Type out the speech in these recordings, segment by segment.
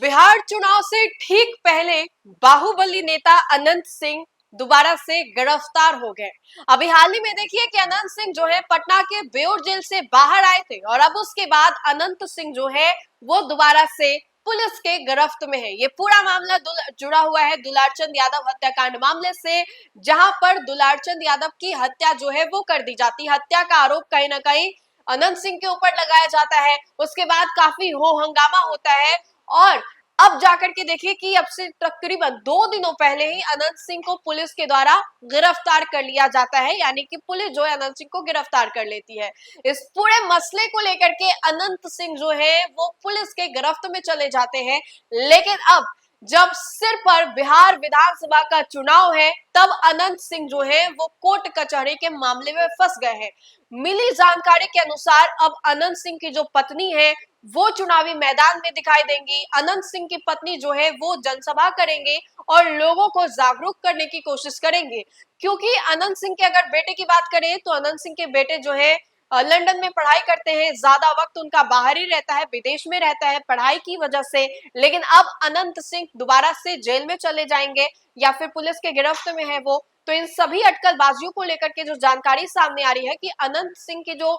बिहार चुनाव से ठीक पहले बाहुबली नेता अनंत सिंह दोबारा से गिरफ्तार हो गए। अभी हाल ही में देखिए कि अनंत सिंह जो है पटना के बेउर जेल से बाहर आए थे और अब उसके बाद अनंत सिंह जो है वो दोबारा से पुलिस के गिरफ्त में है। ये पूरा मामला जुड़ा हुआ है दुलारचंद यादव हत्याकांड मामले से, जहां पर दुलारचंद यादव की हत्या जो है वो कर दी जाती है। हत्या का आरोप कहीं ना कहीं अनंत सिंह के ऊपर लगाया जाता है। उसके बाद काफी हो हंगामा होता है और अब जाकर के देखिए कि अब से तकरीबन 2 दिनों पहले ही अनंत सिंह को पुलिस के द्वारा गिरफ्तार कर लिया जाता है, यानी कि पुलिस जो है अनंत सिंह को गिरफ्तार कर लेती है। इस पूरे मसले को लेकर के अनंत सिंह जो है वो पुलिस के गिरफ्त में चले जाते हैं, लेकिन अब जब सिर पर बिहार विधानसभा का चुनाव है तब अनंत सिंह जो है वो कोर्ट कचहरी के मामले में फंस गए हैं। मिली जानकारी के अनुसार अब अनंत सिंह की जो पत्नी है वो चुनावी मैदान में दिखाई देंगी। अनंत सिंह की पत्नी जो है वो जनसभा करेंगे और लोगों को जागरूक करने की कोशिश करेंगे, क्योंकि अनंत सिंह के अगर बेटे की बात करें तो अनंत सिंह के बेटे जो है लंदन में पढ़ाई करते हैं। ज्यादा वक्त उनका बाहर ही रहता है, विदेश में रहता है पढ़ाई की वजह से। लेकिन अब अनंत सिंह दोबारा से जेल में चले जाएंगे या फिर पुलिस के गिरफ्त में है वो, तो इन सभी अटकलबाजियों को लेकर के जो जानकारी सामने आ रही है कि अनंत सिंह की जो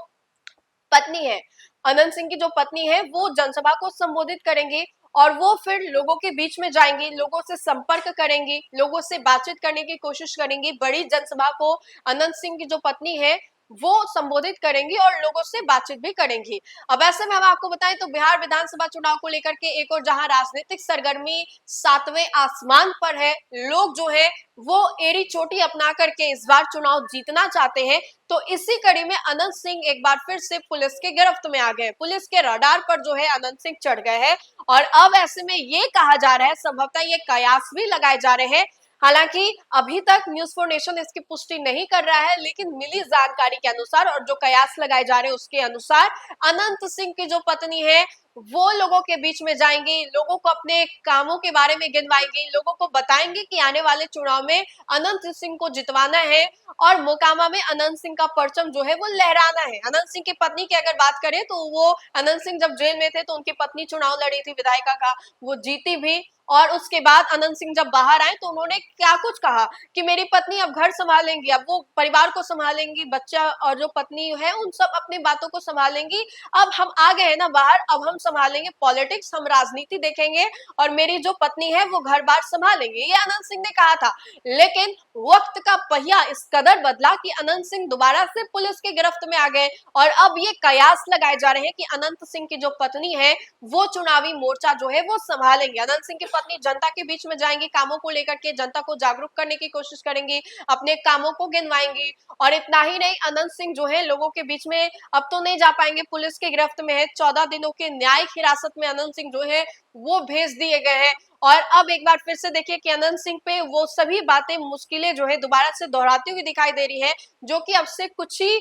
पत्नी है अनंत सिंह की जो पत्नी है वो जनसभा को संबोधित करेंगी और वो फिर लोगों के बीच में जाएंगी, लोगों से संपर्क करेंगी, लोगों से बातचीत करने की कोशिश करेंगी। बड़ी जनसभा को अनंत सिंह की जो पत्नी है वो संबोधित करेंगी और लोगों से बातचीत भी करेंगी। अब ऐसे में हम आपको बताएं तो बिहार विधानसभा चुनाव को लेकर के एक और जहां राजनीतिक सरगर्मी 7वें आसमान पर है, लोग जो है वो एड़ी चोटी अपना करके इस बार चुनाव जीतना चाहते हैं, तो इसी कड़ी में अनंत सिंह एक बार फिर से पुलिस के गिरफ्त में आ गए। पुलिस के रडार पर जो है अनंत सिंह चढ़ गए हैं और अब ऐसे में ये कहा जा रहा है, संभवतः ये कयास भी लगाए जा रहे हैं। हालांकि अभी तक न्यूज़ फॉर नेशन इसकी पुष्टि नहीं कर रहा है, लेकिन मिली जानकारी के अनुसार और जो कयास लगाए जा रहे हैं उसके अनुसार अनंत सिंह की जो पत्नी है वो लोगों के बीच में जाएंगी, लोगों को अपने कामों के बारे में गिनवाएंगी, लोगों को बताएंगे कि आने वाले चुनाव में अनंत सिंह को जितवाना है और मोकामा में अनंत सिंह का परचम जो है वो लहराना है। अनंत सिंह की पत्नी की अगर बात करें तो वो अनंत सिंह जब जेल में थे तो उनकी पत्नी चुनाव लड़ी थी विधायिका का, वो जीती भी। और उसके बाद अनंत सिंह जब बाहर आए तो उन्होंने क्या कुछ कहा कि मेरी पत्नी अब घर संभालेंगी, अब वो परिवार को संभालेंगी, बच्चा और जो पत्नी है उन सब अपनी बातों को संभालेंगी। अब हम आ गए हैं ना बाहर, अब हम संभालेंगे पॉलिटिक्स, हम राजनीति देखेंगे और मेरी जो पत्नी है वो घर बार संभालेंगे, ये अनंत सिंह ने कहा था। लेकिन वक्त का पहिया इस कदर बदला कि अनंत सिंह दोबारा से पुलिस के गिरफ्त में आ गए और अब ये कयास लगाए जा रहे हैं कि अनंत सिंह की जो पत्नी है वो चुनावी मोर्चा जो है वो संभालेंगे। अनंत सिंह की पत्नी जनता के बीच में जाएंगी, कामों को लेकर के जनता को जागरूक करने की कोशिश करेंगी, अपने कामों को गिनवाएंगी। और इतना ही नहीं, अनंत सिंह जो है लोगों के बीच में अब तो नहीं जा पाएंगे, पुलिस के गिरफ्त में है। 14 दिनों के न्यायिक हिरासत में अनंत सिंह जो है वो भेज दिए गए हैं। और अब एक बार फिर से देखिए कि अनंत सिंह पे वो सभी बातें, मुश्किलें जो है दोबारा से दोहराती हुई दिखाई दे रही है, जो कि अब से कुछ ही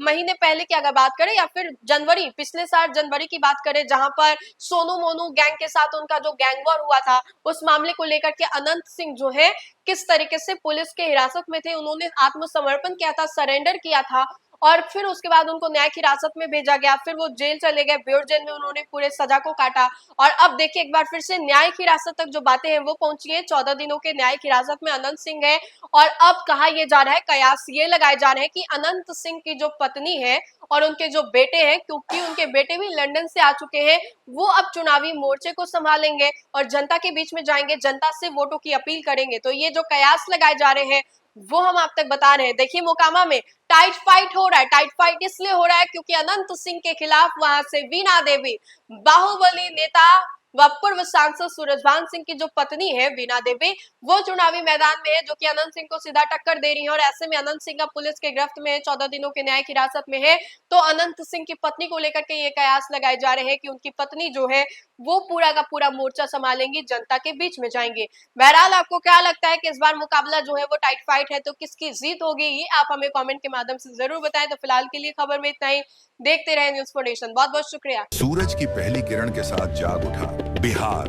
महीने पहले की अगर बात करें या फिर जनवरी, पिछले साल जनवरी की बात करें, जहां पर सोनू मोनू गैंग के साथ उनका जो गैंग वॉर हुआ था, उस मामले को लेकर के अनंत सिंह जो है किस तरीके से पुलिस के हिरासत में थे, उन्होंने आत्मसमर्पण किया था, सरेंडर किया था और फिर उसके बाद उनको न्यायिक हिरासत में भेजा गया, फिर वो जेल चले गए, बेउर जेल में उन्होंने पूरे सजा को काटा और अब देखिए एक बार फिर से न्यायिक हिरासत तक जो बातें हैं वो पहुंची है। 14 दिनों के न्यायिक हिरासत में अनंत सिंह है और अब कहा यह जा रहा है, कयास ये लगाए जा रहे हैं कि अनंत सिंह की जो पत्नी है और उनके जो बेटे हैं, क्योंकि उनके बेटे भी लंदन से आ चुके हैं, वो अब चुनावी मोर्चे को संभालेंगे और जनता के बीच में जाएंगे, जनता से वोटों की अपील करेंगे। तो ये जो कयास लगाए जा रहे हैं वो हम आप तक बता रहे हैं। देखिए मोकामा में टाइट फाइट हो रहा है, टाइट फाइट इसलिए हो रहा है क्योंकि अनंत सिंह के खिलाफ वहां से वीणा देवी, बाहुबली नेता व पूर्व सांसद सूरजभान सिंह की जो पत्नी है वीणा देवी, वो चुनावी मैदान में है, जो कि अनंत सिंह को सीधा टक्कर दे रही है। और ऐसे में अनंत सिंह का पुलिस के गिरफ्त में है, 14 दिनों के न्यायिक हिरासत में है, तो अनंत सिंह की पत्नी को लेकर के ये कयास लगाए जा रहे हैं कि उनकी पत्नी जो है वो पूरा का पूरा मोर्चा संभालेंगी, जनता के बीच में जाएंगे। बहरहाल आपको क्या लगता है कि इस बार मुकाबला जो है वो टाइट फाइट है, तो किसकी जीत होगी, ये आप हमें कमेंट के माध्यम से जरूर बताएं। तो फिलहाल के लिए खबर में इतना ही, देखते रहे न्यूज़ फॉर नेशन। बहुत बहुत शुक्रिया। सूरज की पहली किरण के साथ जाग उठा बिहार,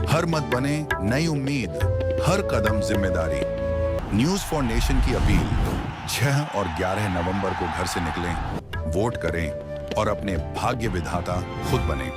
हर मत बने नई उम्मीद, हर कदम जिम्मेदारी। न्यूज़ फॉर नेशन की अपील, 6 और 11 नवंबर को घर से निकलें, वोट करें और अपने भाग्य विधाता खुद बने।